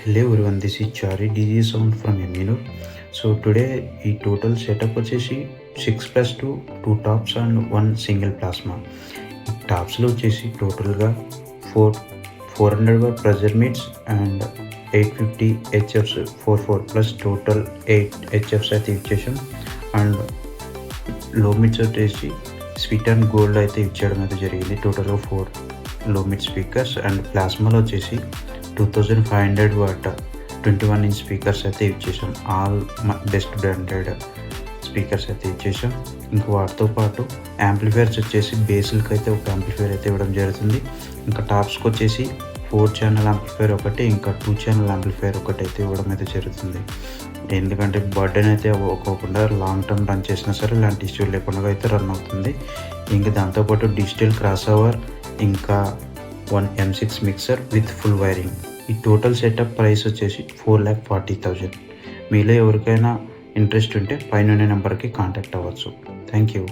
Hello everyone, this is Chari DJ Sound from Eminur. So today ఈ total setup వచ్చేసి 6+2 2 tops and 1 single plasma. ఈ టాప్స్లో వచ్చేసి టోటల్గా 400 watt pressure meets and 850 HFs 4 plus total 8 HFs అయితే ఇచ్చేసాం. And లో mids వచ్చేసి స్వీట్ అండ్ గోల్డ్ అయితే ఇచ్చేయడం అయితే జరిగింది. టోటల్గా 4 లో మిడ్ స్పీకర్స్ అండ్ ప్లాస్మాలో వచ్చేసి 2500 వాట్ 21 ఇంచ్ స్పీకర్స్ అయితే ఇచ్చేసాం. ఆల్ బెస్ట్ బ్రాండెడ్ స్పీకర్స్ అయితే ఇచ్చేసాం. ఇంకా వాటితో పాటు యాంప్లిఫైర్స్ వచ్చేసి బేసిల్కి అయితే ఒక యాంప్లిఫైర్ అయితే ఇవ్వడం జరుగుతుంది. ఇంకా టాప్స్కి వచ్చేసి 4 ఛానల్ యాంప్లిఫైర్ ఒకటి, ఇంకా 2 ఛానల్ యాంప్లిఫైర్ ఒకటి అయితే ఇవ్వడం అయితే జరుగుతుంది. ఎందుకంటే బర్డెన్ అయితే ఒక్కోకుండా లాంగ్ టర్మ్ రన్ చేసినా సరే ఇలాంటి ఇష్యూ లేకుండా అయితే రన్ అవుతుంది. ఇంకా దాంతోపాటు డిజిటల్ క్రాస్ ఓవర్, ఇంకా 1 M6 mixer with full wiring. ఈ టోటల్ సెటప్ ప్రైస్ వచ్చేసి 4,40,000. మీలో ఎవరికైనా ఇంట్రెస్ట్ ఉంటే పైన నెంబర్కి కాంటాక్ట్ అవ్వచ్చు. Thank you.